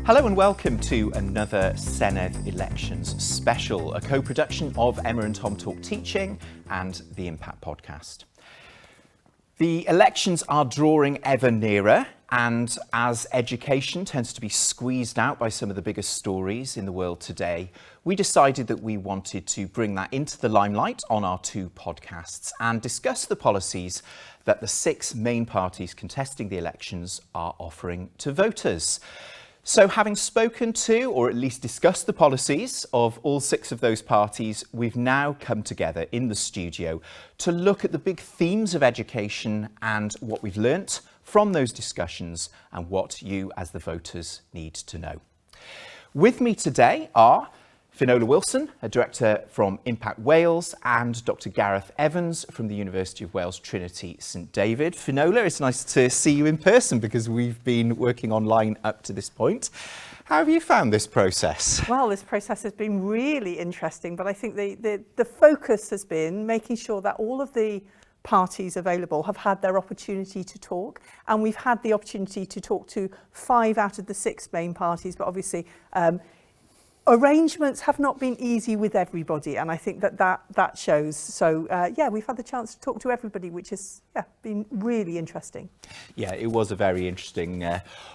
Hello and welcome to another Senedd Elections Special, a co-production of Emma and Tom Talk Teaching and the Impact Podcast. The elections are drawing ever nearer, and as education tends to be squeezed out by some of the biggest stories in the world today, we decided that we wanted to bring that into the limelight on our two podcasts and discuss the policies that the six main parties contesting the elections are offering to voters. So having spoken to, or at least discussed the policies of all six of those parties, we've now come together in the studio to look at the big themes of education and what we've learnt from those discussions and what you as the voters need to know. With me today are Finola Wilson, a director from Impact Wales, and Dr Gareth Evans from the University of Wales Trinity St David. Finola, it's nice to see you in person because we've been working online up to this point. How have you found this process? Well, this process has been really interesting, but I think the focus has been making sure that all of the parties available have had their opportunity to talk, and we've had the opportunity to talk to 5 out of the 6 main parties, but obviously arrangements have not been easy with everybody, and I think that shows. So we've had the chance to talk to everybody, which has been really interesting. Yeah, it was a very interesting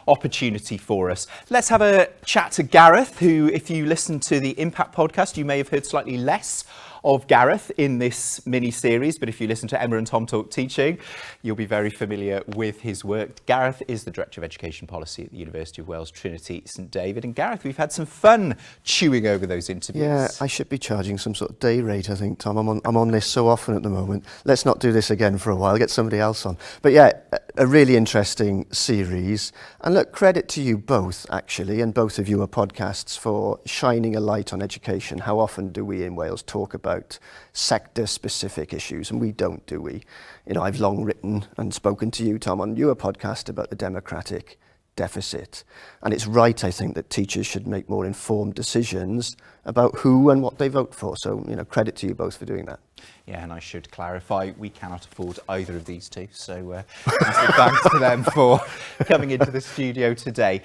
opportunity for us. Let's have a chat to Gareth, who, if you listen to the Impact podcast, you may have heard slightly less of Gareth in this mini-series, but if you listen to Emma and Tom Talk Teaching, you'll be very familiar with his work. Gareth is the Director of Education Policy at the University of Wales Trinity St David. And Gareth, we've had some fun chewing over those interviews. Yeah, I should be charging some sort of day rate, I think, Tom. I'm on this so often at the moment. Let's not do this again for a while, get somebody else on. But yeah, a really interesting series. And look, credit to you both, actually, and both of you are podcasts for shining a light on education. How often do we in Wales talk about sector-specific issues, and we don't, do we? You know, I've long written and spoken to you, Tom, on your podcast about the democratic deficit, and it's right, I think, that teachers should make more informed decisions about who and what they vote for. So, you know, credit to you both for doing that. Yeah, and I should clarify, we cannot afford either of these two, so thanks to them for coming into the studio today.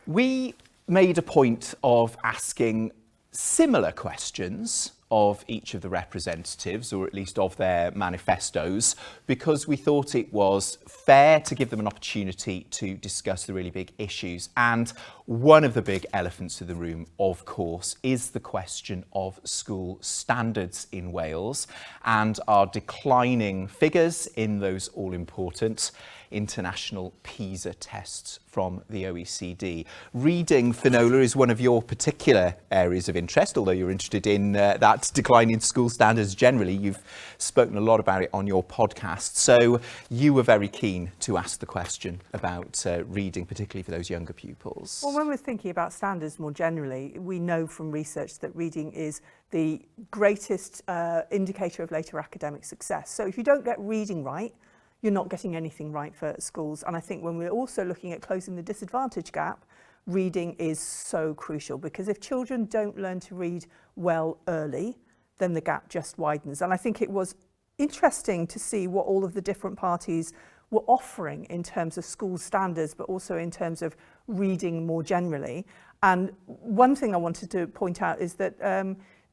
We made a point of asking similar questions of each of the representatives, or at least of their manifestos, because we thought it was fair to give them an opportunity to discuss the really big issues. And one of the big elephants in the room, of course, is the question of school standards in Wales and our declining figures in those all-important international PISA tests from the OECD. Reading, Finola, is one of your particular areas of interest, although you're interested in that decline in school standards generally. You've spoken a lot about it on your podcast. So you were very keen to ask the question about reading, particularly for those younger pupils. Well, when we're thinking about standards more generally, we know from research that reading is the greatest indicator of later academic success. So if you don't get reading right, you're not getting anything right for schools. And I think when we're also looking at closing the disadvantage gap, reading is so crucial, because if children don't learn to read well early, then the gap just widens. And I think it was interesting to see what all of the different parties were offering in terms of school standards, but also in terms of reading more generally. And one thing I wanted to point out is that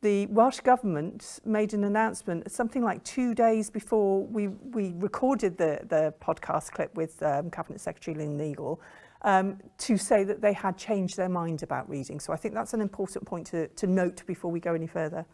the Welsh Government made an announcement something like 2 days before we recorded the podcast clip with Cabinet Secretary Lynn Neagle, to say that they had changed their mind about reading. So I think that's an important point to note before we go any further.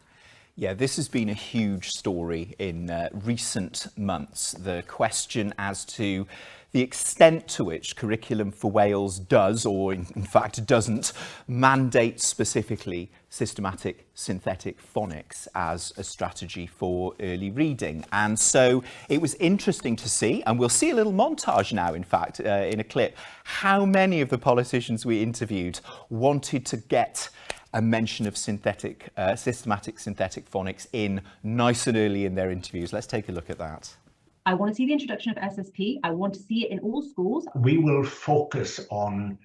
Yeah, this has been a huge story in recent months. The question as to the extent to which Curriculum for Wales does, or in fact doesn't, mandate specifically systematic synthetic phonics as a strategy for early reading. And so it was interesting to see, and we'll see a little montage now, in fact, in a clip, how many of the politicians we interviewed wanted to get a mention of systematic synthetic phonics in nice and early in their interviews. Let's take a look at that. I want to see the introduction of SSP. I want to see it in all schools. We will focus on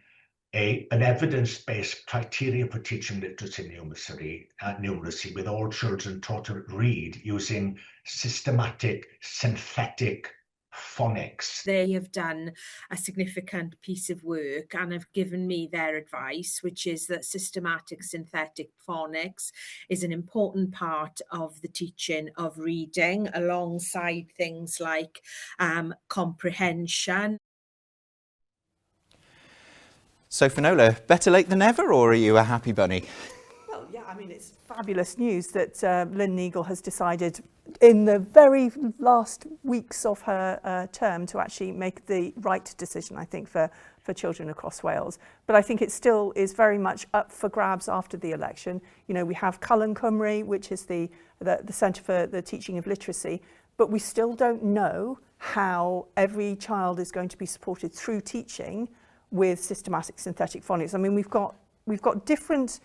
an evidence-based criteria for teaching literacy and numeracy, with all children taught to read using systematic synthetic phonics. They have done a significant piece of work and have given me their advice, which is that systematic synthetic phonics is an important part of the teaching of reading, alongside things like comprehension. So Finola, better late than never, or are you a happy bunny? Well, yeah, I mean, it's fabulous news that Lynn Neagle has decided in the very last weeks of her term to actually make the right decision, I think, for children across Wales. But I think it still is very much up for grabs after the election. You know, we have Cullen Cymru, which is the Centre for the Teaching of Literacy, but we still don't know how every child is going to be supported through teaching with systematic synthetic phonics. I mean, we've got different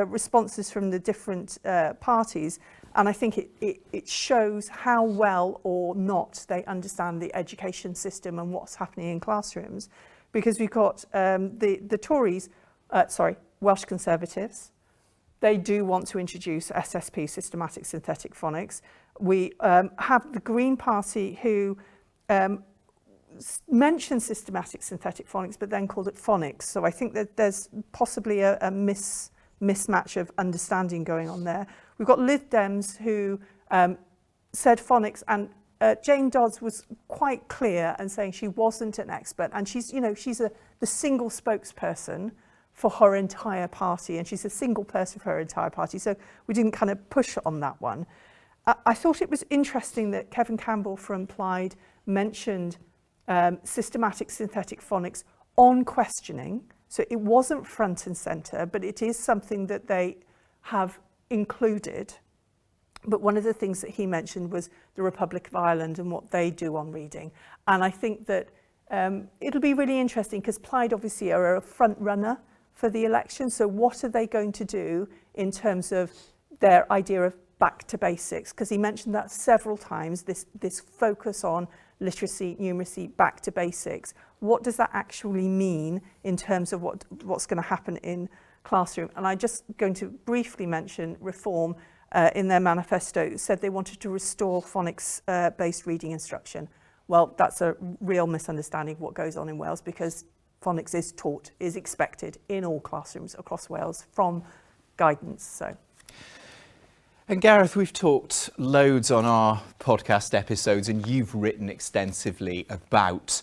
responses from the different parties, and I think it shows how well or not they understand the education system and what's happening in classrooms, because we've got the Tories, Welsh Conservatives. They do want to introduce SSP, systematic synthetic phonics. We have the Green Party, who mentioned systematic synthetic phonics but then called it phonics. So I think that there's possibly a mismatch of understanding going on there. We've got Lib Dems who said phonics, and Jane Dodds was quite clear and saying she wasn't an expert, and she's the single spokesperson for her entire party, and she's a single person for her entire party, so we didn't kind of push on that one. I thought it was interesting that Kevin Campbell from Plaid mentioned systematic synthetic phonics on questioning. So it wasn't front and centre, but it is something that they have included. But one of the things that he mentioned was the Republic of Ireland and what they do on reading. And I think that it'll be really interesting, because Plaid obviously are a front runner for the election. So what are they going to do in terms of their idea of back to basics? Because he mentioned that several times, this focus on literacy, numeracy, back to basics. What does that actually mean in terms of what's going to happen in classroom? And I'm just going to briefly mention Reform in their manifesto said they wanted to restore phonics-based reading instruction. Well, that's a real misunderstanding of what goes on in Wales, because phonics is expected in all classrooms across Wales from guidance. So. And Gareth, we've talked loads on our podcast episodes, and you've written extensively about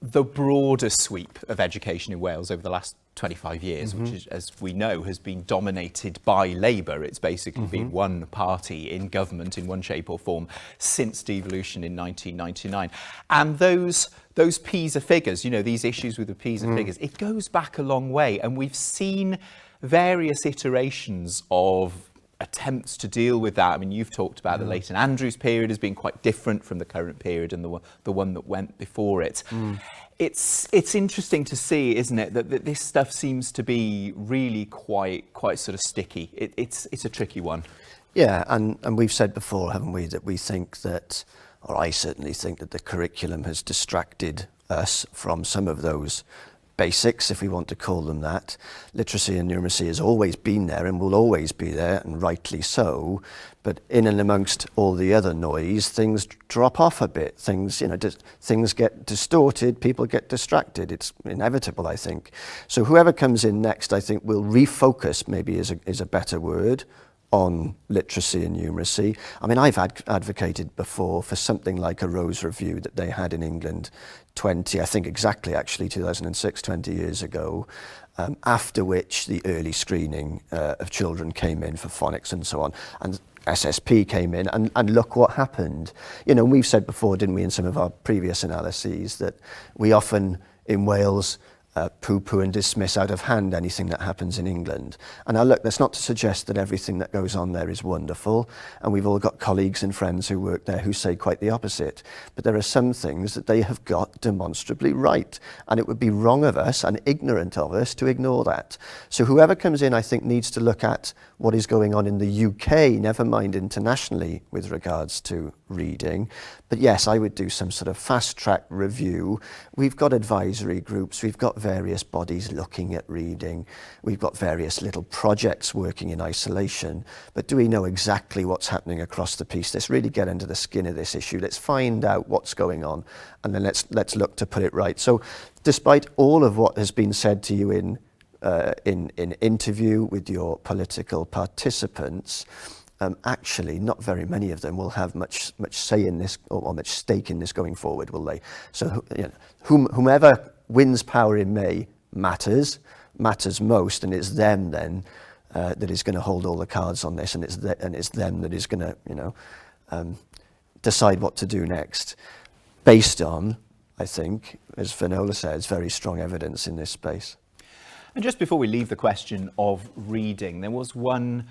the broader sweep of education in Wales over the last 25 years, which is, as we know, has been dominated by Labour. It's basically been one party in government in one shape or form since devolution in 1999. And those PISA figures, you know, these issues with the PISA figures, it goes back a long way. And we've seen various iterations of attempts to deal with that. I mean, you've talked about the Leighton Andrews period as being quite different from the current period and the one that went before it. It's interesting to see, isn't it, that this stuff seems to be really quite sort of sticky. It's a tricky one. Yeah, and we've said before, haven't we, that we think that, or I certainly think that the curriculum has distracted us from some of those basics, if we want to call them that. Literacy and numeracy has always been there and will always be there, and rightly so. But in and amongst all the other noise, things drop off a bit. Things get distorted, people get distracted. It's inevitable, I think. So whoever comes in next, I think, will refocus, maybe is a better word, on literacy and numeracy. I mean, I've advocated before for something like a Rose Review that they had in England 2006, 20 years ago, after which the early screening of children came in for phonics and so on. And SSP came in, and look what happened. You know, we've said before, didn't we, in some of our previous analyses, that we often, in Wales, poo-poo and dismiss out of hand anything that happens in England. And now look, that's not to suggest that everything that goes on there is wonderful, and we've all got colleagues and friends who work there who say quite the opposite. But there are some things that they have got demonstrably right, and it would be wrong of us and ignorant of us to ignore that. So whoever comes in, I think, needs to look at what is going on in the UK, never mind internationally, with regards to reading. But yes, I would do some sort of fast-track review. We've got advisory groups, we've got various bodies looking at reading. We've got various little projects working in isolation. But do we know exactly what's happening across the piece? Let's really get into the skin of this issue. Let's find out what's going on, and then let's look to put it right. So despite all of what has been said to you in interview with your political participants, actually not very many of them will have much say in this or much stake in this going forward, will they? So whomever wins power in May matters most, and it's them then that is going to hold all the cards on this, and it's them that is going to decide what to do next, based on, I think, as Finola says, very strong evidence in this space. And just before we leave the question of reading, there was one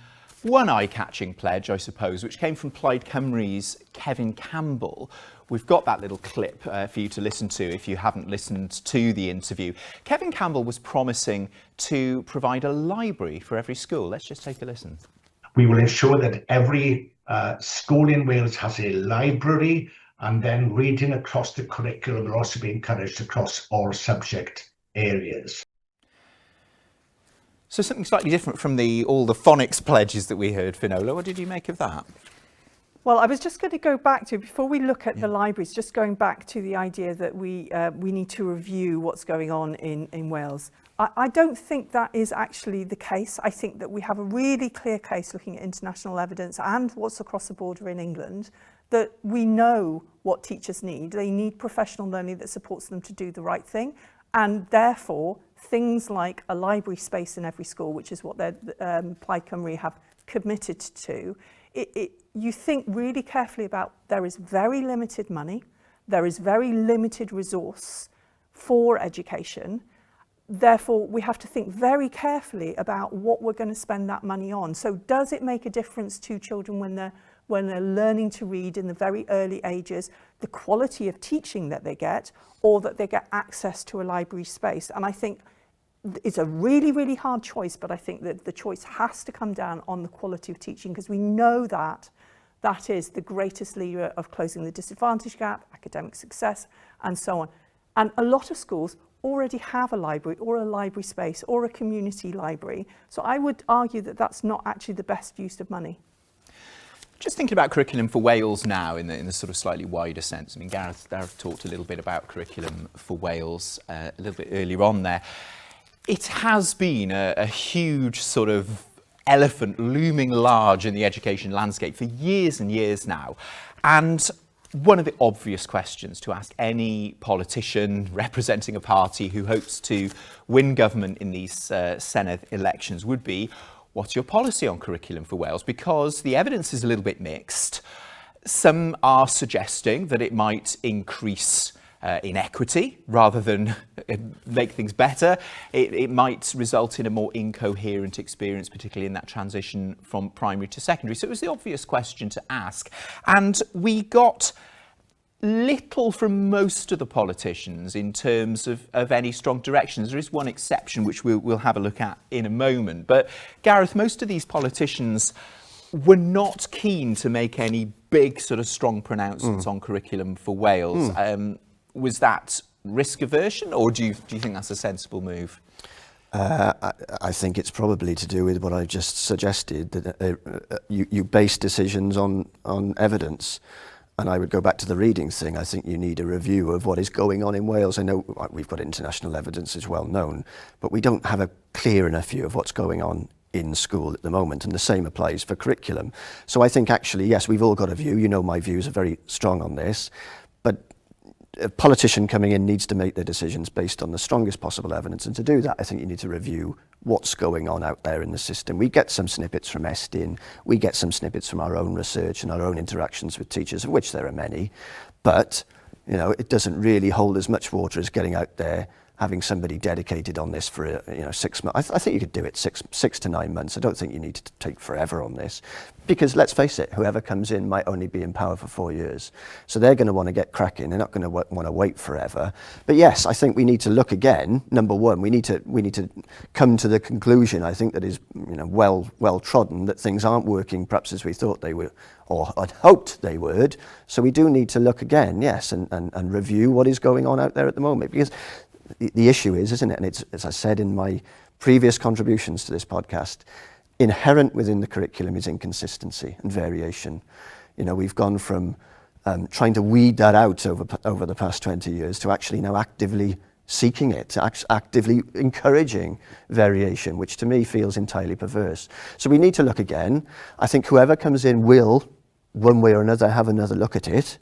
eye-catching pledge, I suppose, which came from Plaid Cymru's Kevin Campbell. We've got that little clip for you to listen to if you haven't listened to the interview. Kevin Campbell was promising to provide a library for every school. Let's just take a listen. We will ensure that every school in Wales has a library, and then reading across the curriculum will also be encouraged across all subject areas. So something slightly different from all the phonics pledges that we heard, Finola. What did you make of that? Well, I was just going to go back to, before we look at the libraries, just going back to the idea that we need to review what's going on in Wales. I don't think that is actually the case. I think that we have a really clear case looking at international evidence and what's across the border in England, that we know what teachers need. They need professional learning that supports them to do the right thing. And therefore, things like a library space in every school, which is what Plaid Cymru have committed to, you think really carefully about, there is very limited money, there is very limited resource for education. Therefore, we have to think very carefully about what we're going to spend that money on. So does it make a difference to children when they're learning to read in the very early ages, the quality of teaching that they get, or that they get access to a library space? And I think it's a really, really hard choice, but I think that the choice has to come down on the quality of teaching, because we know that that is the greatest lever of closing the disadvantage gap, academic success, and so on. And a lot of schools already have a library or a library space or a community library. So I would argue that that's not actually the best use of money. Just thinking about curriculum for Wales now in the sort of slightly wider sense. I mean, Gareth talked a little bit about curriculum for Wales a little bit earlier on there. It has been a huge sort of elephant looming large in the education landscape for years and years now. And one of the obvious questions to ask any politician representing a party who hopes to win government in these Senedd elections would be, what's your policy on curriculum for Wales? Because the evidence is a little bit mixed. Some are suggesting that it might increase inequity rather than make things better. It might result in a more incoherent experience, particularly in that transition from primary to secondary. So it was the obvious question to ask. And we got little from most of the politicians in terms of any strong directions. There is one exception, which we'll have a look at in a moment. But Gareth, most of these politicians were not keen to make any big sort of strong pronouncements on curriculum for Wales. Was that risk aversion, or do you think that's a sensible move? I think it's probably to do with what I just suggested, that you base decisions on evidence. And I would go back to the reading thing. I think you need a review of what is going on in Wales. I know we've got international evidence, is well known, but we don't have a clear enough view of what's going on in school at the moment, and the same applies for curriculum. So I think actually, yes, we've all got a view. You know, my views are very strong on this, but a politician coming in needs to make their decisions based on the strongest possible evidence, and to do that I think you need to review what's going on out there in the system. We get some snippets from ESDIN, we get some snippets from our own research and our own interactions with teachers, of which there are many, but you know, it doesn't really hold as much water as getting out there, having somebody dedicated on this for 6 months. I think you could do it six to 9 months. I don't think you need to take forever on this, because let's face it, whoever comes in might only be in power for 4 years. So they're going to want to get cracking. They're not going to want to wait forever. But yes, I think we need to look again. Number one, we need to come to the conclusion, I think, that is well trodden, that things aren't working perhaps as we thought they were or had hoped they would. So we do need to look again, yes, and review what is going on out there at the moment, because the issue is, isn't it? And it's, as I said in my previous contributions to this podcast, inherent within the curriculum is inconsistency and variation. You know, we've gone from trying to weed that out over the past 20 years to actually now actively seeking it, actively encouraging variation, which to me feels entirely perverse. So we need to look again. I think whoever comes in will, one way or another, have another look at it.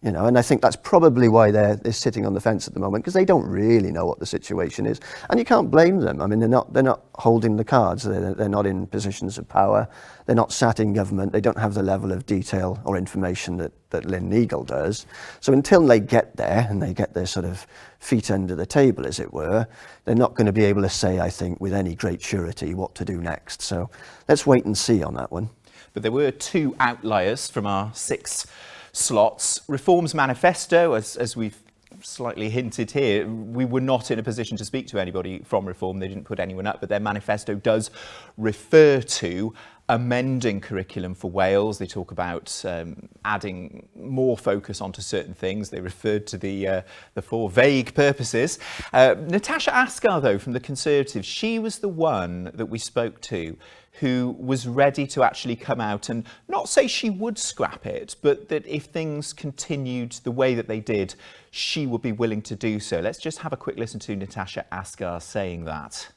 You know, and I think that's probably why they're sitting on the fence at the moment, because they don't really know what the situation is, and you can't blame them. I mean, they're not holding the cards. They're not in positions of power. They're not sat in government. They don't have the level of detail or information that Lynn Neagle does. So until they get there and they get their sort of feet under the table, as it were, they're not going to be able to say, I think, with any great surety what to do next. So let's wait and see on that one. But there were two outliers from our 6 slots. Reform's manifesto, as we've slightly hinted here, we were not in a position to speak to anybody from Reform. They didn't put anyone up, but their manifesto does refer to amending curriculum for Wales. They talk about adding more focus onto certain things. They referred to the 4 vague purposes. Natasha Askar, though, from the Conservatives, she was the one that we spoke to who was ready to actually come out and not say she would scrap it, but that if things continued the way that they did, she would be willing to do so. Let's just have a quick listen to Natasha Askar saying that.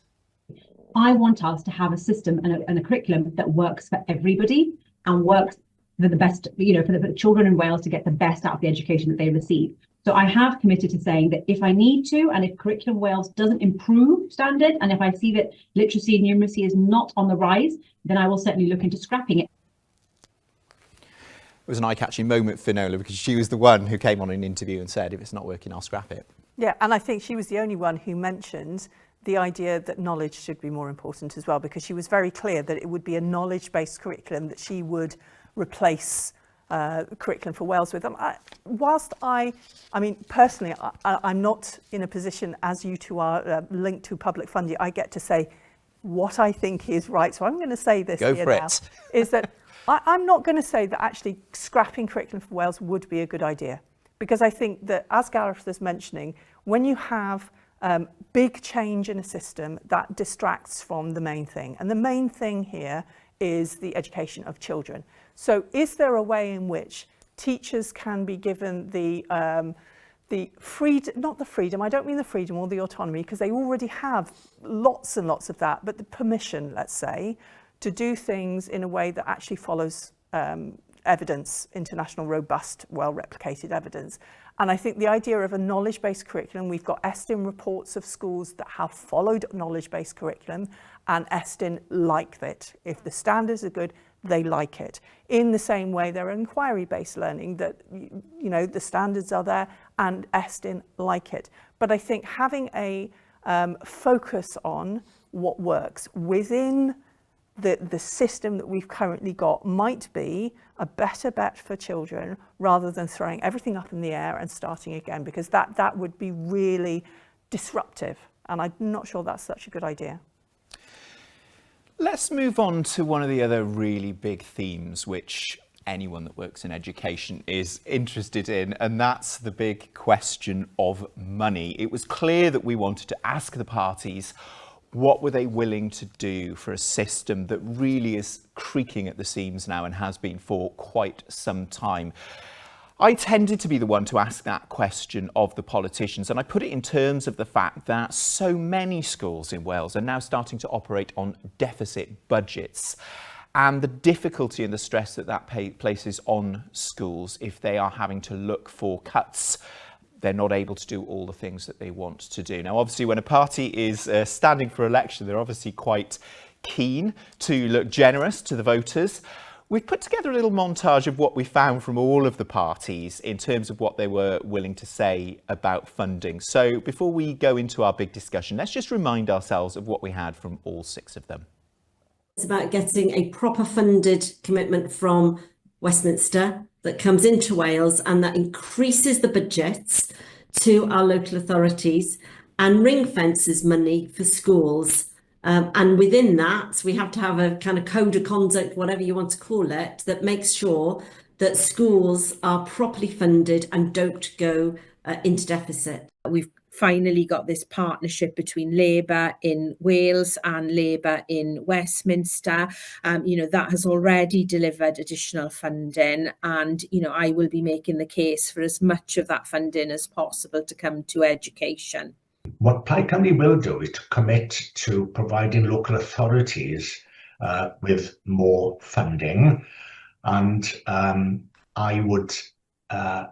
I want us to have a system and a curriculum that works for everybody and works for the best, you know, for the children in Wales to get the best out of the education that they receive. So I have committed to saying that if I need to, and if Curriculum Wales doesn't improve standard, and if I see that literacy and numeracy is not on the rise, then I will certainly look into scrapping it. It was an eye-catching moment for Finola, because she was the one who came on an interview and said, if it's not working, I'll scrap it. Yeah, and I think she was the only one who mentioned the idea that knowledge should be more important as well, because she was very clear that it would be a knowledge-based curriculum that she would replace curriculum for Wales with. Whilst I mean, personally, I'm not in a position, as you two are linked to public funding, I get to say what I think is right. So I'm going to say this here now, is that I'm not going to say that actually scrapping curriculum for Wales would be a good idea. Because I think that, as Gareth was mentioning, when you have big change in a system, that distracts from the main thing. And the main thing here is the education of children. So is there a way in which teachers can be given the freedom, not the freedom, I don't mean the freedom or the autonomy, because they already have lots and lots of that, but the permission, let's say, to do things in a way that actually follows evidence, international, robust, well-replicated evidence. And I think the idea of a knowledge-based curriculum, we've got Estin reports of schools that have followed knowledge-based curriculum, and Estin like it. If the standards are good, they like it. In the same way, there are inquiry-based learning that, you know, the standards are there, and Estin like it. But I think having a focus on what works within the system that we've currently got might be a better bet for children, rather than throwing everything up in the air and starting again, because that would be really disruptive, and I'm not sure that's such a good idea. Let's move on to one of the other really big themes which anyone that works in education is interested in, and that's the big question of money. It was clear that we wanted to ask the parties what were they willing to do for a system that really is creaking at the seams now and has been for quite some time. I tended to be the one to ask that question of the politicians, and I put it in terms of the fact that so many schools in Wales are now starting to operate on deficit budgets, and the difficulty and the stress that places on schools if they are having to look for cuts. They're not able to do all the things that they want to do. Now, obviously, when a party is standing for election, they're obviously quite keen to look generous to the voters. We've put together a little montage of what we found from all of the parties in terms of what they were willing to say about funding. So before we go into our big discussion, let's just remind ourselves of what we had from all 6 of them. It's about getting a proper funded commitment from Westminster that comes into Wales and that increases the budgets to our local authorities and ring fences money for schools. And within that, we have to have a kind of code of conduct, whatever you want to call it, that makes sure that schools are properly funded and don't go into deficit. We've finally got this partnership between Labour in Wales and Labour in Westminster. That has already delivered additional funding, and I will be making the case for as much of that funding as possible to come to education. What Plaid Cymru will do is to commit to providing local authorities with more funding, and I would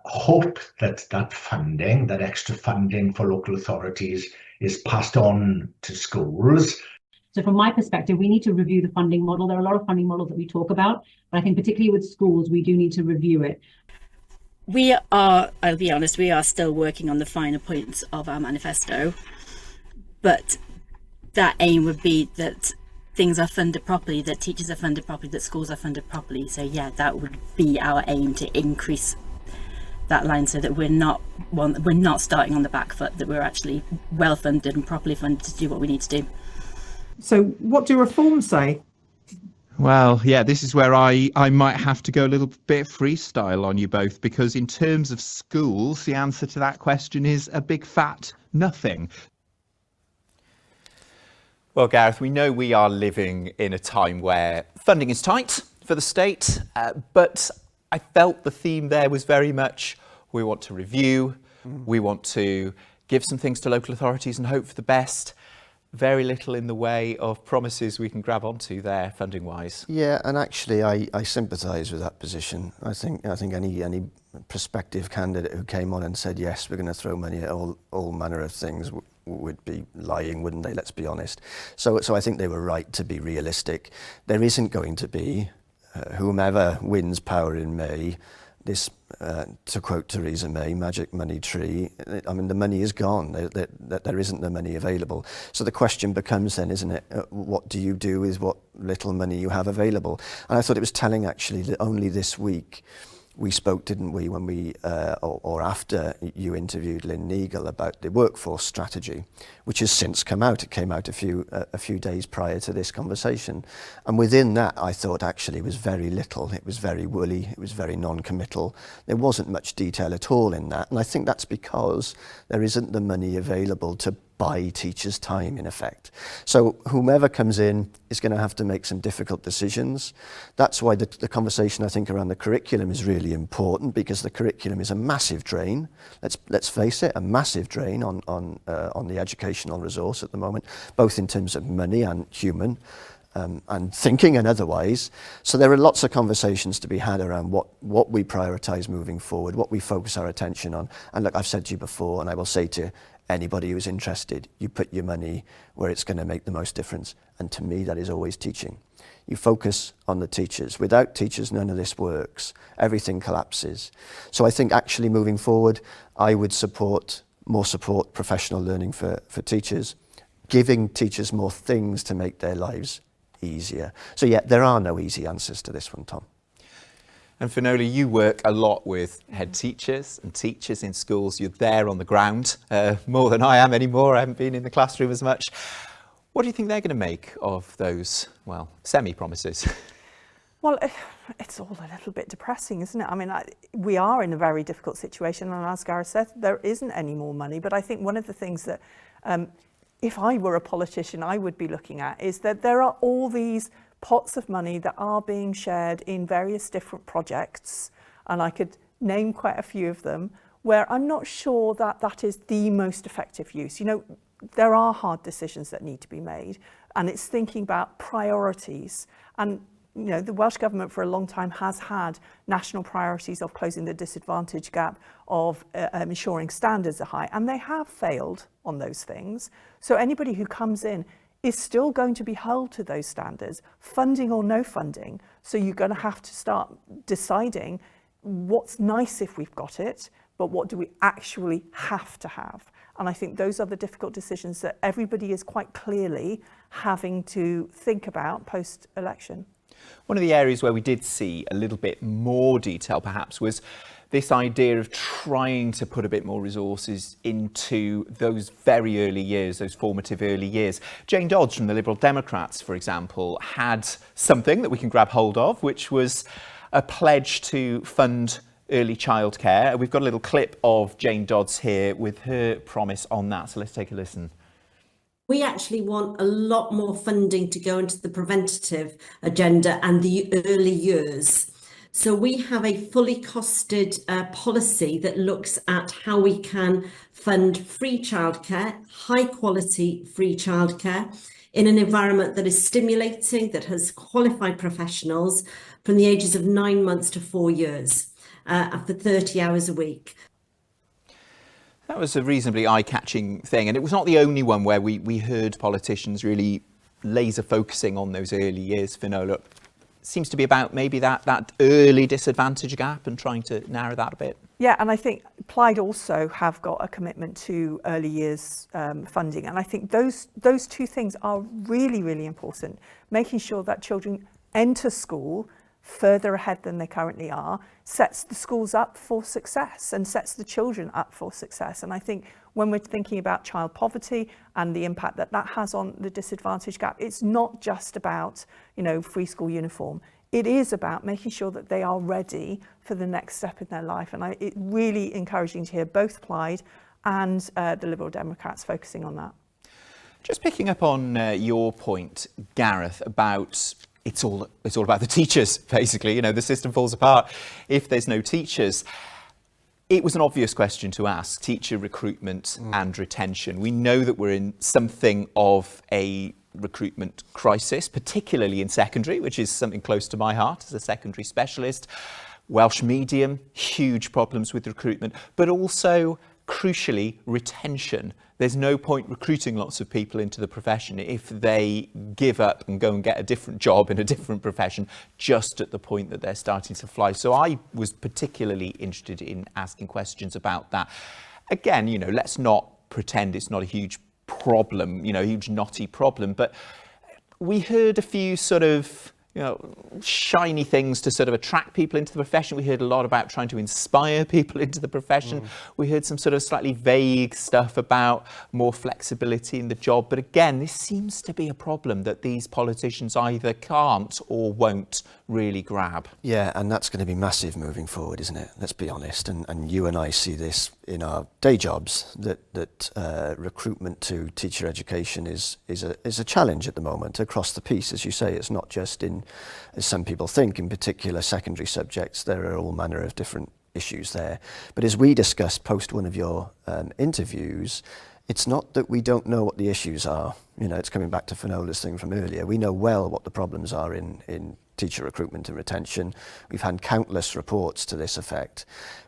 hope that funding, that extra funding for local authorities, is passed on to schools. So from my perspective, we need to review the funding model. There are a lot of funding models that we talk about, but I think particularly with schools, we do need to review it. We are, I'll be honest, we are still working on the finer points of our manifesto, but that aim would be that things are funded properly, that teachers are funded properly, that schools are funded properly. So yeah, that would be our aim, to increase that line so that we're not starting on the back foot, that we're actually well funded and properly funded to do what we need to do. So what do reforms say? Well, yeah, this is where I might have to go a little bit freestyle on you both, because in terms of schools, the answer to that question is a big fat nothing. Well, Gareth, we know we are living in a time where funding is tight for the state, but I felt the theme there was very much, we want to review, we want to give some things to local authorities and hope for the best. Very little in the way of promises we can grab onto there, funding wise. Yeah, and actually I sympathise with that position. I think any prospective candidate who came on and said, yes, we're going to throw money at all manner of things would be lying, wouldn't they? Let's be honest. So I think they were right to be realistic. There isn't going to be, whomever wins power in May, this, to quote Theresa May, magic money tree. I mean, the money is gone. There isn't the money available. So the question becomes then, isn't it, what do you do with what little money you have available? And I thought it was telling, actually, that only this week we spoke, didn't we, when we, or after you interviewed Lynn Neagle about the workforce strategy, which has since come out. It came out a few days prior to this conversation. And within that, I thought actually was very little. It was very woolly. It was very non-committal. There wasn't much detail at all in that. And I think that's because there isn't the money available to buy teachers' time, in effect. So whomever comes in is going to have to make some difficult decisions. That's why the conversation, I think, around the curriculum is really important, because the curriculum is a massive drain. Let's face it, a massive drain on the educational resource at the moment, both in terms of money and human, and thinking and otherwise. So there are lots of conversations to be had around what we prioritise moving forward, what we focus our attention on. And look, I've said to you before, and I will say to anybody who's interested, you put your money where it's going to make the most difference. And to me, that is always teaching. You focus on the teachers. Without teachers, none of this works. Everything collapses. So I think actually moving forward, I would support professional learning for teachers, giving teachers more things to make their lives easier. So yeah, there are no easy answers to this one, Tom. And Finola, you work a lot with head teachers and teachers in schools. You're there on the ground more than I am anymore. I haven't been in the classroom as much. What do you think they're going to make of those, well, semi-promises? Well, it's all a little bit depressing, isn't it? I mean, we are in a very difficult situation, and as Gareth said, there isn't any more money. But I think one of the things that, if I were a politician, I would be looking at is that there are all these pots of money that are being shared in various different projects, and I could name quite a few of them, where I'm not sure that that is the most effective use. You know, there are hard decisions that need to be made, and it's thinking about priorities. And you know, the Welsh Government for a long time has had national priorities of closing the disadvantage gap, of ensuring standards are high, and they have failed on those things. So anybody who comes in is still going to be held to those standards, funding or no funding. So you're going to have to start deciding what's nice if we've got it, but what do we actually have to have? And I think those are the difficult decisions that everybody is quite clearly having to think about post-election. One of the areas where we did see a little bit more detail perhaps was this idea of trying to put a bit more resources into those very early years, those formative early years. Jane Dodds from the Liberal Democrats, for example, had something that we can grab hold of, which was a pledge to fund early childcare. We've got a little clip of Jane Dodds here with her promise on that. So let's take a listen. We actually want a lot more funding to go into the preventative agenda and the early years. So we have a fully costed policy that looks at how we can fund free childcare, high quality free childcare in an environment that is stimulating, that has qualified professionals from the ages of 9 months to 4 years for 30 hours a week. That was a reasonably eye-catching thing, and it was not the only one where we heard politicians really laser focusing on those early years. Finola, seems to be about maybe that early disadvantage gap and trying to narrow that a bit. Yeah, and I think Plaid also have got a commitment to early years funding, and I think those two things are really, really important. Making sure that children enter school further ahead than they currently are sets the schools up for success and sets the children up for success. And I think when we're thinking about child poverty and the impact that that has on the disadvantage gap, it's not just about, you know, free school uniform. It is about making sure that they are ready for the next step in their life. And it's really encouraging to hear both Plaid and the Liberal Democrats focusing on that. Just picking up on your point, Gareth, about it's all about the teachers, basically. You know, the system falls apart if there's no teachers. It was an obvious question to ask, teacher recruitment and retention. We know that we're in something of a recruitment crisis, particularly in secondary, which is something close to my heart as a secondary specialist. Welsh medium, huge problems with recruitment, but also, crucially, retention. There's no point recruiting lots of people into the profession if they give up and go and get a different job in a different profession just at the point that they're starting to fly. So I was particularly interested in asking questions about that. Again, you know, let's not pretend it's not a huge problem, you know, a huge knotty problem, but we heard a few sort of, you know, shiny things to sort of attract people into the profession. We heard a lot about trying to inspire people into the profession. We heard some sort of slightly vague stuff about more flexibility in the job. But again, this seems to be a problem that these politicians either can't or won't really grab. Yeah, and that's going to be massive moving forward, isn't it? Let's be honest. And you and I see this in our day jobs, that recruitment to teacher education is a challenge at the moment across the piece. As you say, it's not just in, as some people think, in particular secondary subjects. There are all manner of different issues there. But as we discussed post one of your interviews, it's not that we don't know what the issues are. You know, it's coming back to Finola's thing from earlier. We know well what the problems are in teacher recruitment and retention. We've had countless reports to this effect.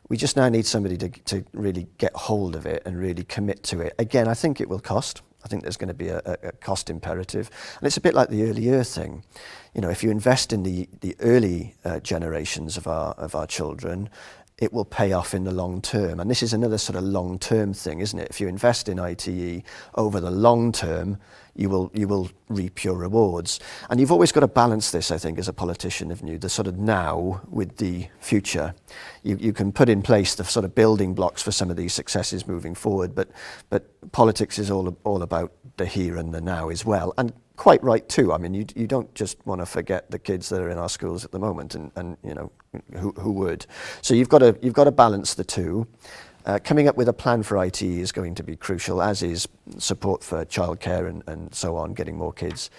We just now need somebody to really get hold of it and really commit to it. Again, I think it will cost. I think there's going to be a cost imperative. And it's a bit like the early year thing. You know, if you invest in the early generations of our children, it will pay off in the long term. And this is another sort of long term thing, isn't it? If you invest in ITE over the long term, you will reap your rewards. And you've always got to balance this, I think, as a politician, haven't you? The sort of now with the future. You can put in place the sort of building blocks for some of these successes moving forward, but politics is all about the here and the now as well. And quite right too. I mean, you don't just want to forget the kids that are in our schools at the moment, and you know, who would? So you've got to balance the two. Coming up with a plan for IT is going to be crucial, as is support for childcare and so on. Getting more kids,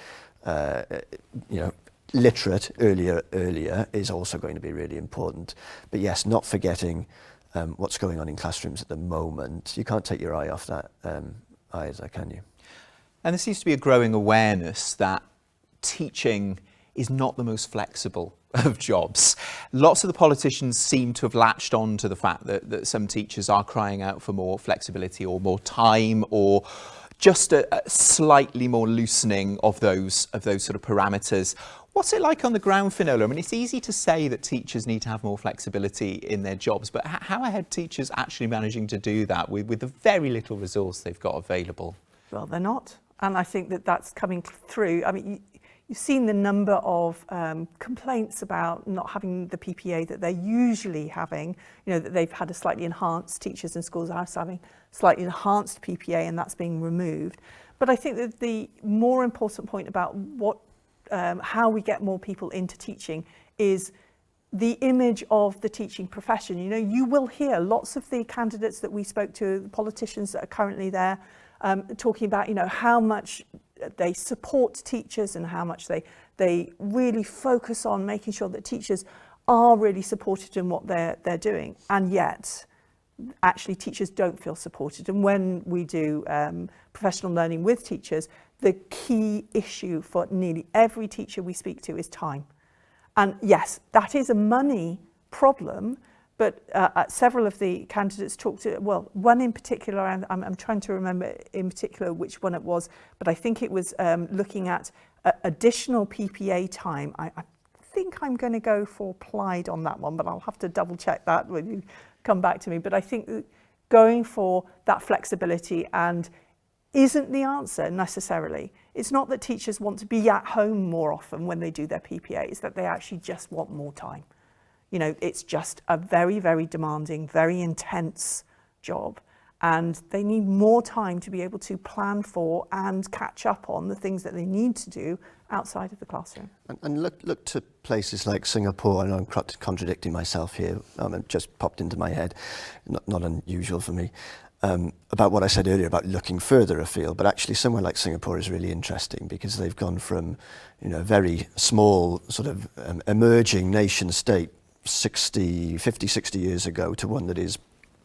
literate earlier is also going to be really important. But yes, not forgetting what's going on in classrooms at the moment. You can't take your eye off that either, can you? And there seems to be a growing awareness that teaching is not the most flexible of jobs. Lots of the politicians seem to have latched on to the fact that some teachers are crying out for more flexibility or more time, or just a slightly more loosening of those sort of parameters. What's it like on the ground, Finola? I mean, it's easy to say that teachers need to have more flexibility in their jobs, but how are head teachers actually managing to do that with the very little resource they've got available? Well, they're not. And I think that that's coming through. I mean, you've seen the number of complaints about not having the PPA that they're usually having, you know, that they've had a slightly enhanced, teachers in schools are having slightly enhanced PPA, and that's being removed. But I think that the more important point about how we get more people into teaching is the image of the teaching profession. You know, you will hear lots of the candidates that we spoke to, the politicians that are currently there, talking about, you know, how much they support teachers and how much they really focus on making sure that teachers are really supported in what they're doing. And yet, actually, teachers don't feel supported. And when we do professional learning with teachers, the key issue for nearly every teacher we speak to is time. And yes, that is a money problem, but several of the candidates talked to, well, one in particular, and I'm trying to remember in particular which one it was, but I think it was looking at additional PPA time. I think I'm going to go for applied on that one, but I'll have to double check that when you come back to me. But I think going for that flexibility and isn't the answer necessarily. It's not that teachers want to be at home more often when they do their PPA, it's that they actually just want more time. You know, it's just a very, very demanding, very intense job, and they need more time to be able to plan for and catch up on the things that they need to do outside of the classroom. And look to places like Singapore. I know I'm contradicting myself here, it just popped into my head, not unusual for me. About what I said earlier about looking further afield, but actually somewhere like Singapore is really interesting because they've gone from, you know, a very small sort of emerging nation state 50, 60 years ago to one that is,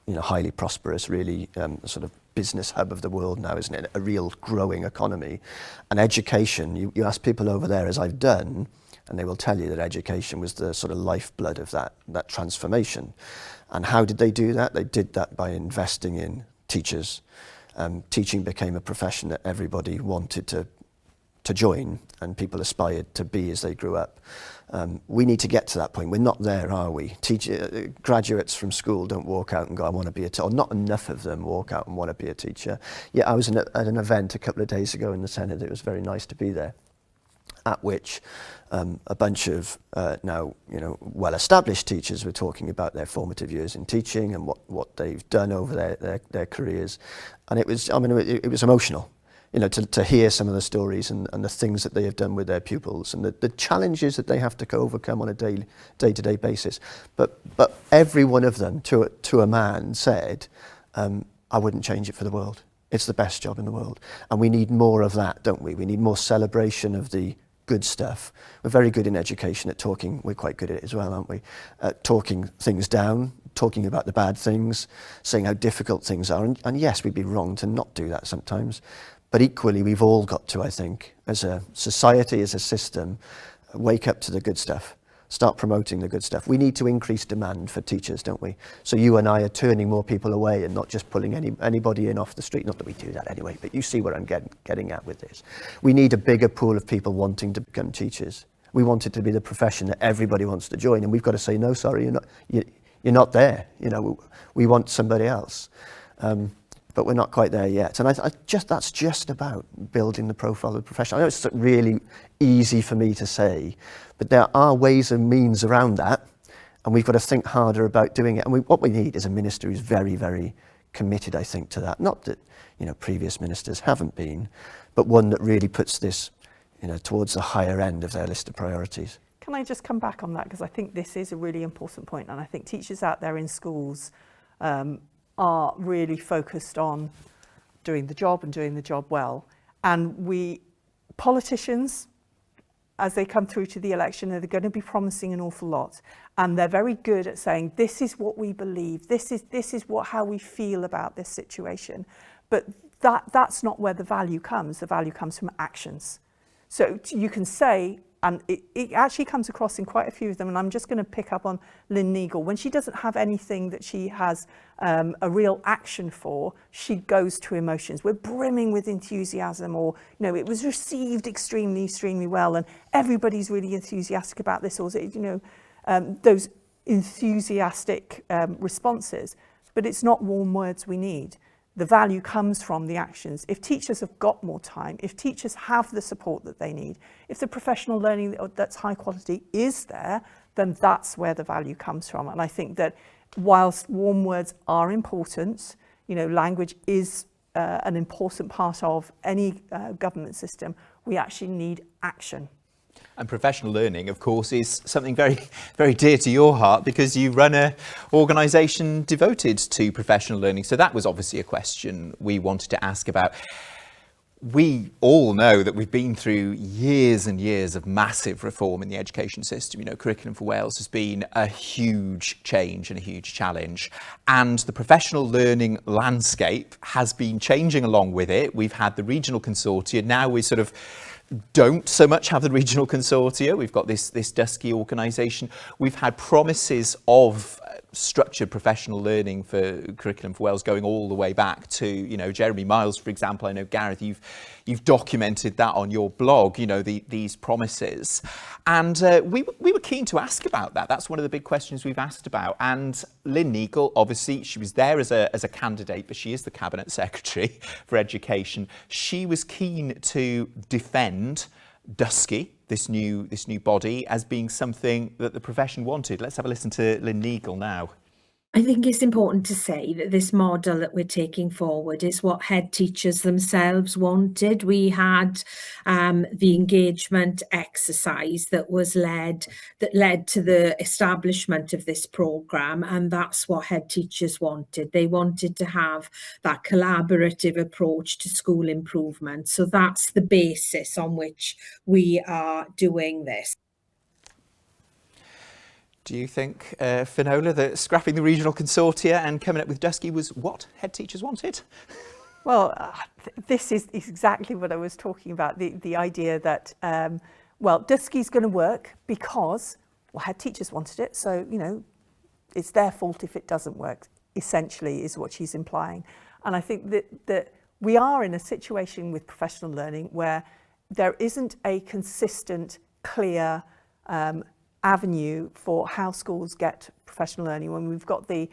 you know, highly prosperous, really sort of business hub of the world now, isn't it? A real growing economy. And education, you ask people over there, as I've done, and they will tell you that education was the sort of lifeblood of that transformation. And how did they do that? They did that by investing in teachers. Teaching became a profession that everybody wanted to join and people aspired to be as they grew up. We need to get to that point. We're not there, are we? Graduates from school don't walk out and go, I want to be a teacher, or not enough of them walk out and want to be a teacher. Yeah, I was at an event a couple of days ago in the Senedd. It was very nice to be there, at which a bunch of now, you know, well-established teachers were talking about their formative years in teaching and what they've done over their careers. And it was, I mean, it was emotional, you know, to hear some of the stories and the things that they have done with their pupils and the challenges that they have to overcome on a day-to-day basis. But every one of them, to a man, said, I wouldn't change it for the world. It's the best job in the world. And we need more of that, don't we? We need more celebration of the good stuff. We're very good in education at talking, we're quite good at it as well, aren't we? At talking things down, talking about the bad things, saying how difficult things are. And yes, we'd be wrong to not do that sometimes. But equally, we've all got to, I think, as a society, as a system, wake up to the good stuff. Start promoting the good stuff. We need to increase demand for teachers, don't we? So you and I are turning more people away and not just pulling anybody in off the street. Not that we do that anyway, but you see where I'm getting at with this. We need a bigger pool of people wanting to become teachers. We want it to be the profession that everybody wants to join, and we've got to say, no, sorry, you're not there. You know, we want somebody else. But we're not quite there yet. And that's just about building the profile of the profession. I know it's really easy for me to say, but there are ways and means around that, and we've got to think harder about doing it. And what we need is a minister who's very, very committed, I think, to that. Not that, you know, previous ministers haven't been, but one that really puts this, you know, towards the higher end of their list of priorities. Can I just come back on that? Because I think this is a really important point, and I think teachers out there in schools are really focused on doing the job and doing the job well. And politicians, as they come through to the election, are going to be promising an awful lot. And they're very good at saying, this is what we believe, this is how we feel about this situation. But that's not where the value comes. The value comes from actions. So you can say, and it actually comes across in quite a few of them, and I'm just going to pick up on Lynn Neagle. When she doesn't have anything that she has a real action for, she goes to emotions. We're brimming with enthusiasm, or, you know, it was received extremely, extremely well, and everybody's really enthusiastic about this, or, you know, those enthusiastic responses. But it's not warm words we need. The value comes from the actions. If teachers have got more time, if teachers have the support that they need, if the professional learning that's high quality is there, then that's where the value comes from. And I think that whilst warm words are important, you know, language is an important part of any government system, we actually need action. And professional learning, of course, is something very, very dear to your heart because you run an organisation devoted to professional learning. So that was obviously a question we wanted to ask about. We all know that we've been through years and years of massive reform in the education system. You know, Curriculum for Wales has been a huge change and a huge challenge. And the professional learning landscape has been changing along with it. We've had the regional consortia. Now we sort of don't so much have the regional consortia. We've got this dusky organisation. We've had promises of structured professional learning for Curriculum for Wales going all the way back to, you know, Jeremy Miles, for example. I know, Gareth, you've documented that on your blog, you know, these promises. And we were keen to ask about that. That's one of the big questions we've asked about. And Lynn Neagle, obviously, she was there as a candidate, but she is the Cabinet Secretary for Education. She was keen to defend Dusky, this new body, as being something that the profession wanted. Let's have a listen to Lynn Neagle now. I think it's important to say that this model that we're taking forward is what head teachers themselves wanted. We had the engagement exercise that led to the establishment of this programme, and that's what head teachers wanted. They wanted to have that collaborative approach to school improvement. So that's the basis on which we are doing this. Do you think, Finola, that scrapping the regional consortia and coming up with Dusky was what head teachers wanted? Well, this is exactly what I was talking about, the idea that, well, Dusky's going to work because, well, head teachers wanted it, so, you know, it's their fault if it doesn't work, essentially, is what she's implying. And I think that we are in a situation with professional learning where there isn't a consistent, clear avenue for how schools get professional learning. When we've got the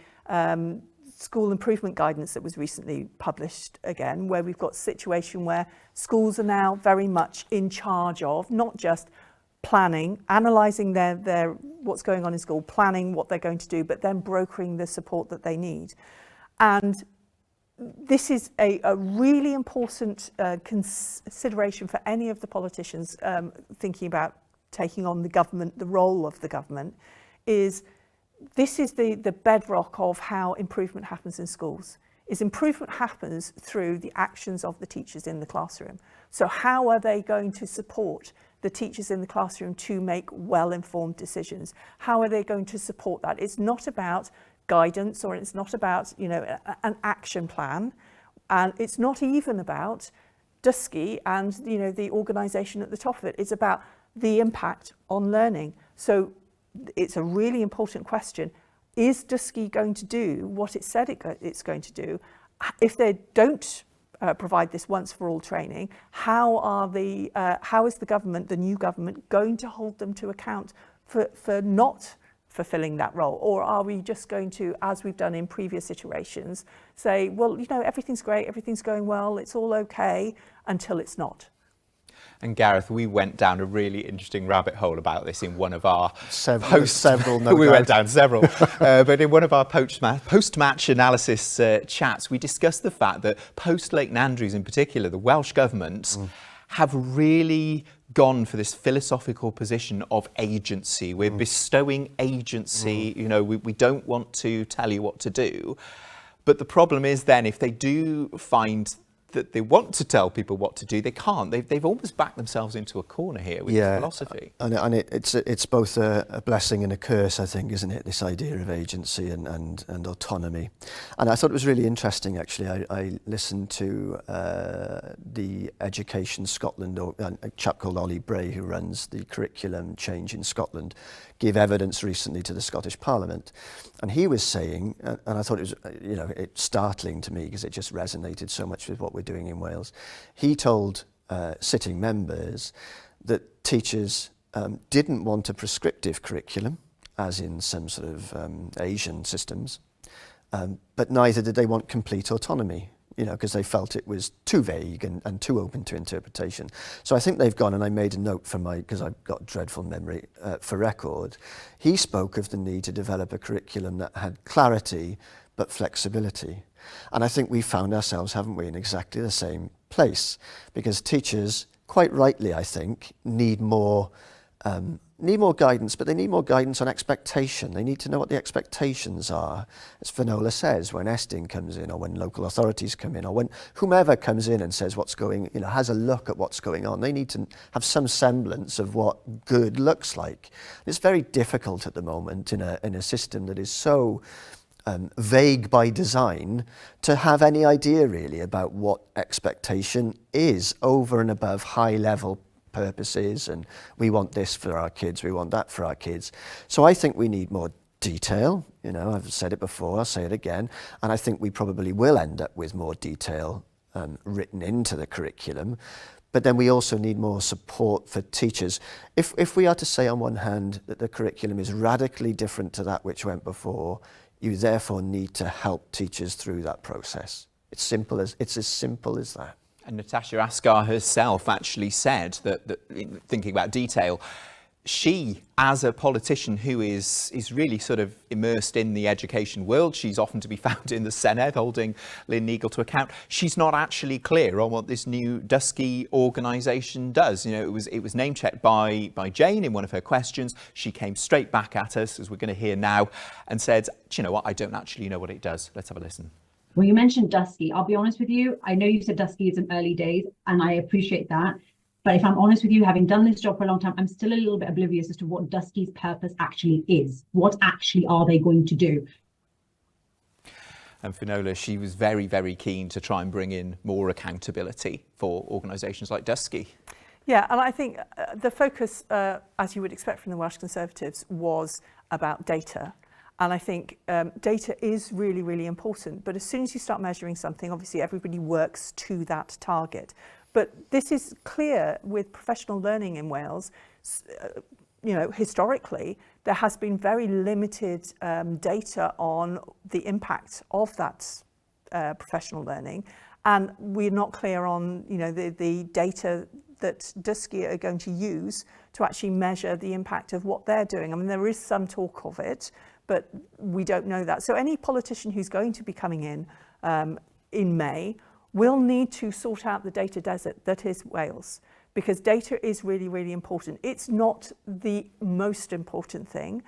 school improvement guidance that was recently published again, where we've got a situation where schools are now very much in charge of not just planning, analysing their what's going on in school, planning what they're going to do, but then brokering the support that they need. And this is a really important consideration for any of the politicians thinking about taking on the government, the role of the government, is this is the bedrock of how improvement happens in schools. Is improvement happens through the actions of the teachers in the classroom. So how are they going to support the teachers in the classroom to make well-informed decisions? How are they going to support that? It's not about guidance, or it's not about, you know, an action plan, and it's not even about Dusky and, you know, the organisation at the top of it. It's about the impact on learning. So it's a really important question. Is Dusky going to do what it said it's going to do? If they don't provide this once for all training, how is the government, the new government, going to hold them to account for not fulfilling that role? Or are we just going to, as we've done in previous iterations, say, well, you know, everything's great, everything's going well, it's all okay, until it's not? And Gareth, we went down a really interesting rabbit hole about this in one of our several. No we doubt. went down several, but in one of our post-match analysis chats, we discussed the fact that post Leighton Andrews, in particular, the Welsh government have really gone for this philosophical position of agency. We're bestowing agency. You know, we don't want to tell you what to do, but the problem is then if they do find that they want to tell people what to do, they can't. They've almost backed themselves into a corner here with this philosophy. And it's both a blessing and a curse, I think, isn't it? This idea of agency and autonomy. And I thought it was really interesting, actually. I listened to the Education Scotland, or a chap called Ollie Bray, who runs the curriculum change in Scotland, give evidence recently to the Scottish Parliament. And he was saying, and I thought it was, you know, it's startling to me because it just resonated so much with what we're doing in Wales. He told sitting members that teachers didn't want a prescriptive curriculum, as in some sort of Asian systems, but neither did they want complete autonomy, you know, because they felt it was too vague and too open to interpretation. So I think they've gone, and I made a note for because I've got dreadful memory for record. He spoke of the need to develop a curriculum that had clarity but flexibility. And I think we found ourselves, haven't we, in exactly the same place, because teachers, quite rightly, I think, need more need more guidance, but they need more guidance on expectation. They need to know what the expectations are. As Finola says, when Estyn comes in, or when local authorities come in, or when whomever comes in and says what's going, has a look at what's going on, they need to have some semblance of what good looks like. It's very difficult at the moment in a system that is so vague by design to have any idea really about what expectation is over and above high level purposes, and we want this for our kids, we want that for our kids. So I think we need more detail. I've said it before, I'll say it again, and I think we probably will end up with more detail written into the curriculum. But then we also need more support for teachers. If we are to say on one hand that the curriculum is radically different to that which went before, you therefore need to help teachers through that process. It's as simple as that. And Natasha Askar herself actually said that thinking about detail, she, as a politician who is really sort of immersed in the education world, she's often to be found in the Senedd holding Lynn Neagle to account, she's not actually clear on what this new Dysgu organisation does. It was name-checked by Jane in one of her questions. She came straight back at us, as we're going to hear now, and said, do you know what, I don't actually know what it does. Let's have a listen. Well, you mentioned Dysgu. I'll be honest with you. I know you said Dysgu is in early days, and I appreciate that. But if I'm honest with you, having done this job for a long time, I'm still a little bit oblivious as to what Dysgu's purpose actually is. What actually are they going to do? And Finola, she was very, very keen to try and bring in more accountability for organisations like Dysgu. Yeah, and I think the focus, as you would expect from the Welsh Conservatives, was about data. And I think data is really, really important. But as soon as you start measuring something, obviously everybody works to that target. But this is clear with professional learning in Wales. Historically, there has been very limited data on the impact of that professional learning. And we're not clear on, the data that Dysgu are going to use to actually measure the impact of what they're doing. I mean, there is some talk of it, but we don't know that. So any politician who's going to be coming in May will need to sort out the data desert that is Wales, because data is really, really important. It's not the most important thing.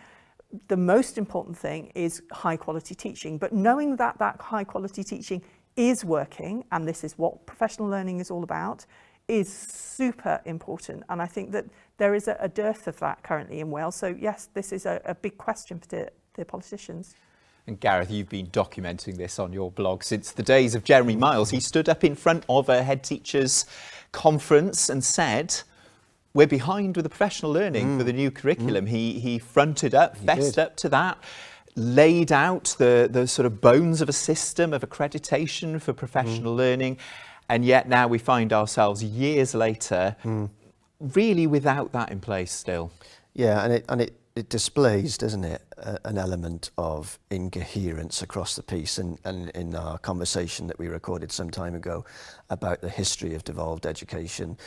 The most important thing is high quality teaching, but knowing that that high quality teaching is working, and this is what professional learning is all about, is super important. And I think that there is a dearth of that currently in Wales. So yes, this is a big question for the politicians. And Gareth, you've been documenting this on your blog since the days of Jeremy Miles. He stood up in front of a head teachers conference and said, we're behind with the professional learning for the new curriculum. He fronted up, fessed up to that, laid out the sort of bones of a system of accreditation for professional learning. And yet now we find ourselves years later really without that in place still. Yeah, and it displays, doesn't it, an element of incoherence across the piece. And in our conversation that we recorded some time ago about the history of devolved education,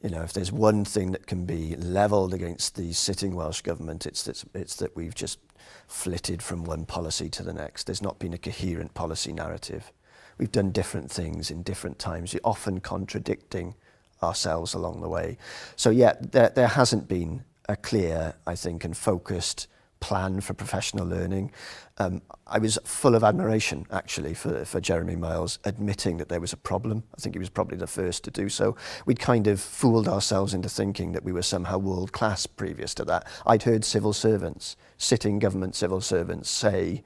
if there's one thing that can be levelled against the sitting Welsh Government, it's that we've just flitted from one policy to the next. There's not been a coherent policy narrative. We've done different things in different times, often contradicting ourselves along the way. So yeah, there hasn't been a clear, I think, and focused plan for professional learning. I was full of admiration, actually, for Jeremy Miles admitting that there was a problem. I think he was probably the first to do so. We'd kind of fooled ourselves into thinking that we were somehow world class previous to that. I'd heard civil servants, sitting government civil servants, say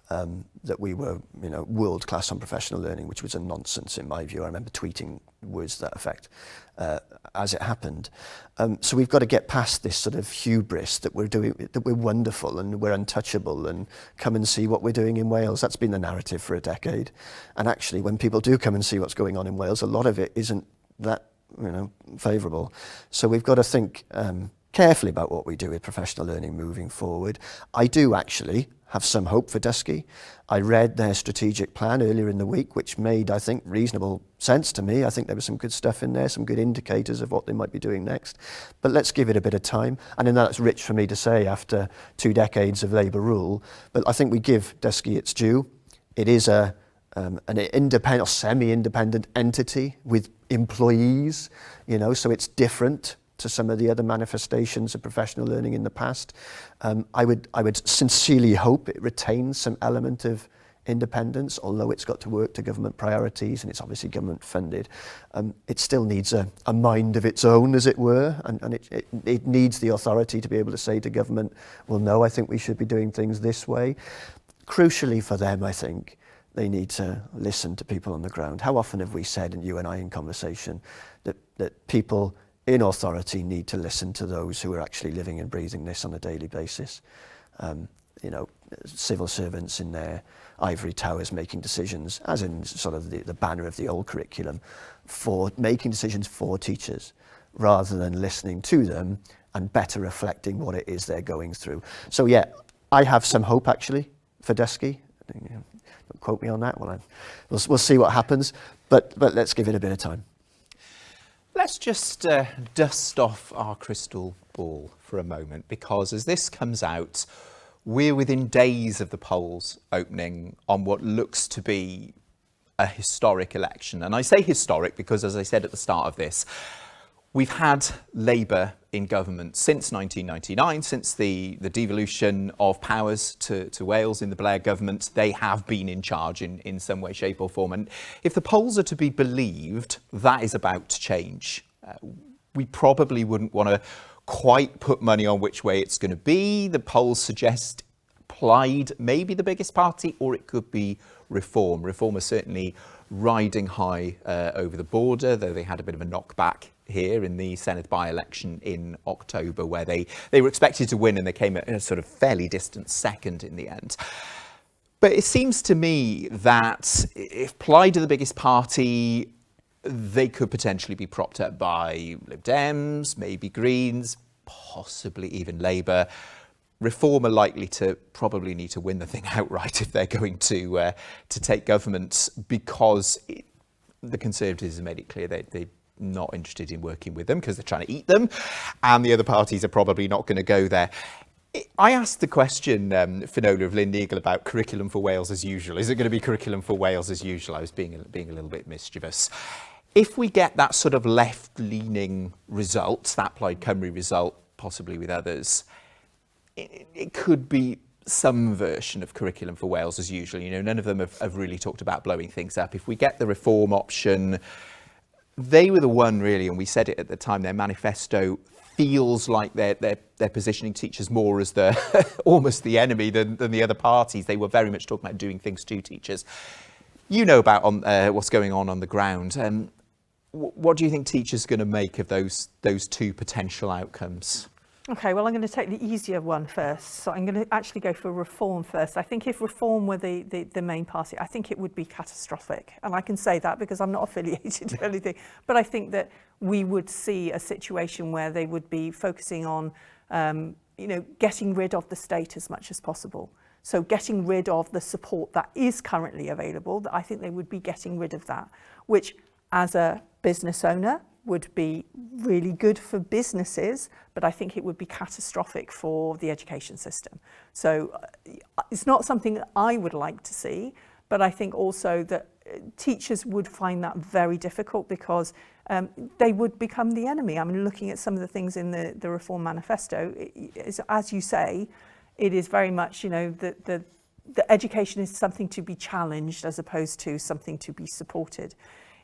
that we were, world class on professional learning, which was a nonsense in my view. I remember tweeting words to that effect as it happened. So we've got to get past this sort of hubris that we're wonderful and we're untouchable and come and see what we're doing in Wales. That's been the narrative for a decade. And actually, when people do come and see what's going on in Wales, a lot of it isn't that, favourable. So we've got to think carefully about what we do with professional learning moving forward. I do actually have some hope for Dysgu. I read their strategic plan earlier in the week, which made, I think, reasonable sense to me. I think there was some good stuff in there, some good indicators of what they might be doing next. But let's give it a bit of time. And then that's rich for me to say after 2 decades of Labour rule. But I think we give Dysgu its due. It is an independent or semi-independent entity with employees, so it's different to some of the other manifestations of professional learning in the past. I would sincerely hope it retains some element of independence, although it's got to work to government priorities and it's obviously government funded. It still needs a mind of its own, as it were, and it needs the authority to be able to say to government, well, no, I think we should be doing things this way. Crucially for them, I think, they need to listen to people on the ground. How often have we said, and you and I in conversation, that people in authority need to listen to those who are actually living and breathing this on a daily basis? You know, civil servants in their ivory towers making decisions, as in sort of the banner of the old curriculum, for making decisions for teachers, rather than listening to them and better reflecting what it is they're going through. So yeah, I have some hope actually for Dysgu. Don't quote me on that. We'll see what happens, but let's give it a bit of time. Let's just dust off our crystal ball for a moment, because as this comes out, we're within days of the polls opening on what looks to be a historic election. And I say historic because, as I said at the start of this, we've had Labour in government since 1999, since the devolution of powers to Wales in the Blair government. They have been in charge in some way, shape or form. And if the polls are to be believed, that is about to change. We probably wouldn't want to quite put money on which way it's going to be. The polls suggest Plaid may be the biggest party, or it could be Reform. Reform is certainly riding high over the border, though they had a bit of a knockback here in the Senedd by-election in October, where they were expected to win and they came at a sort of fairly distant second in the end. But it seems to me that if Plaid are the biggest party, they could potentially be propped up by Lib Dems, maybe Greens, possibly even Labour. Reform are likely to probably need to win the thing outright if they're going to take government, because the Conservatives have made it clear that they're not interested in working with them because they're trying to eat them, and the other parties are probably not going to go there. I asked the question, Finola of Lynn Eagle, about curriculum for Wales as usual. Is it going to be curriculum for Wales as usual? I was being a little bit mischievous. If we get that sort of left-leaning result, that Plaid Cymru result, possibly with others, it could be some version of curriculum for Wales as usual. You know, none of them have really talked about blowing things up. If we get the Reform option, they were the one really, and we said it at the time, their manifesto feels like they're positioning teachers more as the almost the enemy than the other parties. They were very much talking about doing things to teachers. You know about what's going on the ground. What do you think teachers are going to make of those two potential outcomes? Okay, well, I'm going to take the easier one first. So I'm going to actually go for Reform first. I think if Reform were the main party, I think it would be catastrophic. And I can say that because I'm not affiliated to anything. But I think that we would see a situation where they would be focusing on, getting rid of the state as much as possible. So getting rid of the support that is currently available, I think they would be getting rid of that, which as a business owner would be really good for businesses, but I think it would be catastrophic for the education system. So it's not something that I would like to see, but I think also that teachers would find that very difficult because they would become the enemy. I mean, looking at some of the things in the Reform manifesto, as you say, it is very much, the education is something to be challenged as opposed to something to be supported.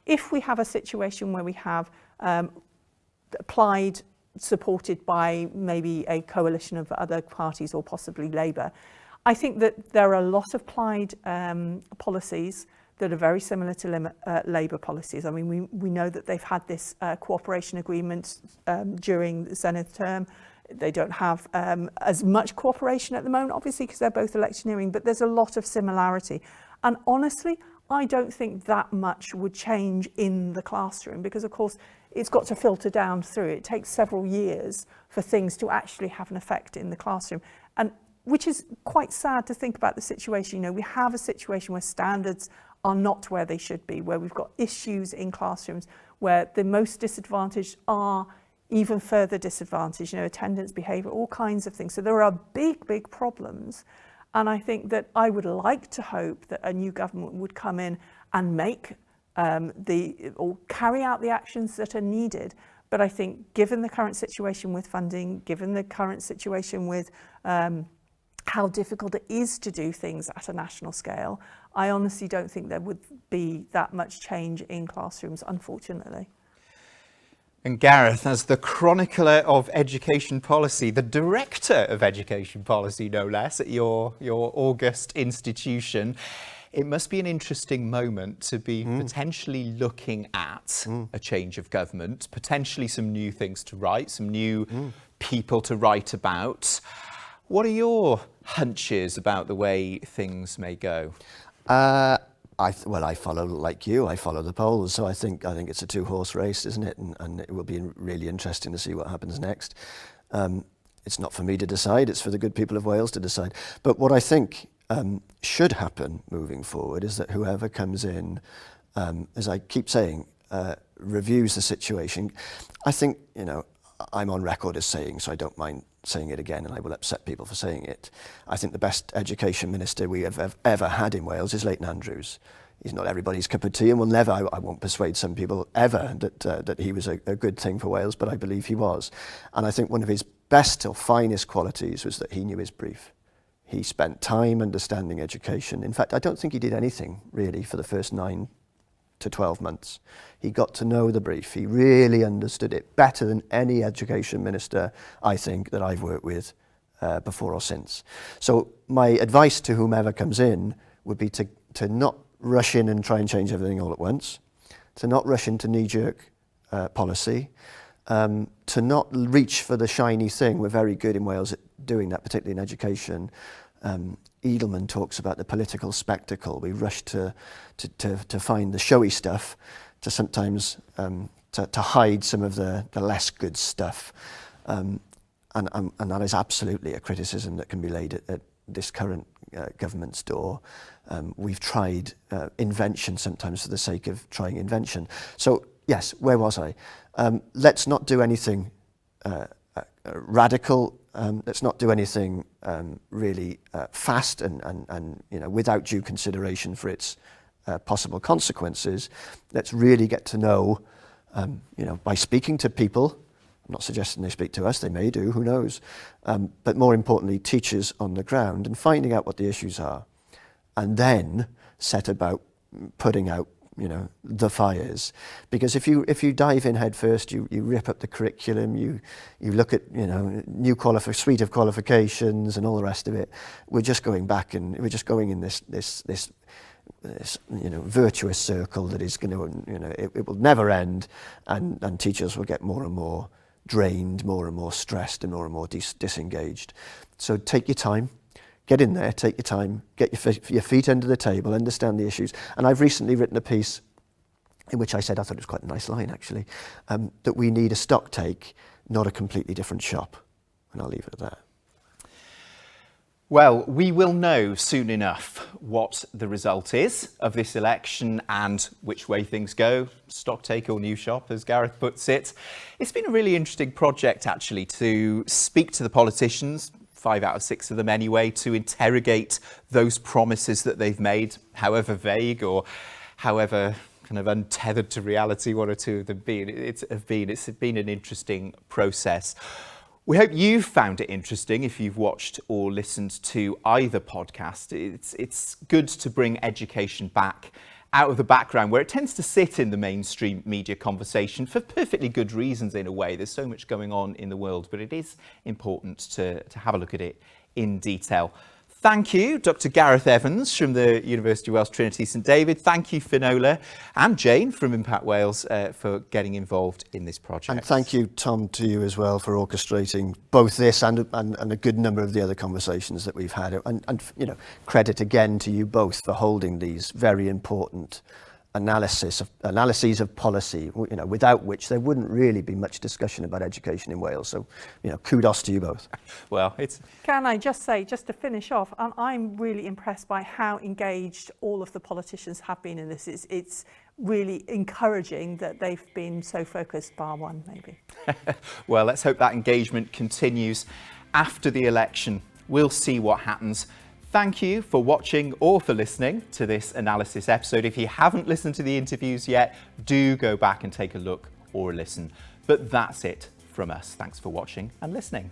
If we have a situation where we have Plaid supported by maybe a coalition of other parties or possibly Labour, I think that there are a lot of Plaid policies that are very similar to Labour policies. I mean, we know that they've had this cooperation agreement during the Senedd term. They don't have as much cooperation at the moment, obviously, because they're both electioneering, but there's a lot of similarity. And honestly, I don't think that much would change in the classroom because, of course, it's got to filter down through. It takes several years for things to actually have an effect in the classroom, and which is quite sad to think about the situation. We have a situation where standards are not where they should be, where we've got issues in classrooms where the most disadvantaged are even further disadvantaged, attendance, behaviour, all kinds of things. So there are big, big problems. And I think that I would like to hope that a new government would come in and make or carry out the actions that are needed. But I think given the current situation with funding, given the current situation with how difficult it is to do things at a national scale, I honestly don't think there would be that much change in classrooms, unfortunately. And Gareth, as the chronicler of education policy, the director of education policy, no less, at your august institution, it must be an interesting moment to be potentially looking at a change of government, potentially some new things to write, some new people to write about. What are your hunches about the way things may go? Well, I follow, like you, I follow the polls, so I think it's a two-horse race, isn't it? And it will be really interesting to see what happens next. It's not for me to decide, it's for the good people of Wales to decide. But what I think should happen moving forward is that whoever comes in, as I keep saying, reviews the situation. I think, you know, I'm on record as saying, so I don't mind saying it again, and I will upset people for saying it. I think the best education minister we have ever had in Wales is Leighton Andrews. He's not everybody's cup of tea, and will never, I won't persuade some people ever that he was a good thing for Wales, but I believe he was. And I think one of his best or finest qualities was that he knew his brief. He spent time understanding education. In fact, I don't think he did anything really for the first 9 to 12 months. He got to know the brief. He really understood it better than any education minister, I think, that I've worked with before or since. So my advice to whomever comes in would be to not rush in and try and change everything all at once, to not rush into knee-jerk policy, to not reach for the shiny thing. We're very good in Wales at doing that, particularly in education. Edelman talks about the political spectacle. We rush to find the showy stuff, to sometimes to hide some of the less good stuff, and that is absolutely a criticism that can be laid at this current government's door. We've tried invention sometimes for the sake of trying invention. So yes, where was I? Let's not do anything radical. Let's not do anything really fast and you know, without due consideration for its possible consequences. Let's really get to know, you know, by speaking to people. I'm not suggesting they speak to us, they may do, who knows. But more importantly, teachers on the ground, and finding out what the issues are, and then set about putting out, you know, the fires. Because if you dive in head first, you rip up the curriculum, you look at, you know, new suite of qualifications and all the rest of it, we're just going back, and we're just going in this you know, virtuous circle that is going to, you know, it will never end, and teachers will get more and more drained, more and more stressed, and more disengaged. So take your time. Get in there, take your time, get your feet under the table, understand the issues. And I've recently written a piece in which I said, I thought it was quite a nice line actually, that we need a stock take, not a completely different shop. And I'll leave it at that. Well, we will know soon enough what the result is of this election and which way things go, stock take or new shop, as Gareth puts it. It's been a really interesting project actually to speak to the politicians, 5 out of 6 of them anyway, to interrogate those promises that they've made, however vague or however kind of untethered to reality one or two of them been. It's been an interesting process. We hope you've found it interesting if you've watched or listened to either podcast. It's good to bring education back out of the background where it tends to sit in the mainstream media conversation for perfectly good reasons in a way. There's so much going on in the world, but it is important to have a look at it in detail. Thank you, Dr Gareth Evans from the University of Wales Trinity St David. Thank you, Finola and Jane from Impact Wales for getting involved in this project. And thank you, Tom, to you as well for orchestrating both this and a good number of the other conversations that we've had. And you know, credit again to you both for holding these very important analyses of policy, you know, without which there wouldn't really be much discussion about education in Wales. So, you know, kudos to you both. Well, it's... Can I just say, just to finish off, I'm really impressed by how engaged all of the politicians have been in this. It's really encouraging that they've been so focused, bar one, maybe. Well, let's hope that engagement continues after the election. We'll see what happens. Thank you for watching or for listening to this analysis episode. If you haven't listened to the interviews yet, do go back and take a look or a listen. But But that's it from us. Thanks for watching and listening.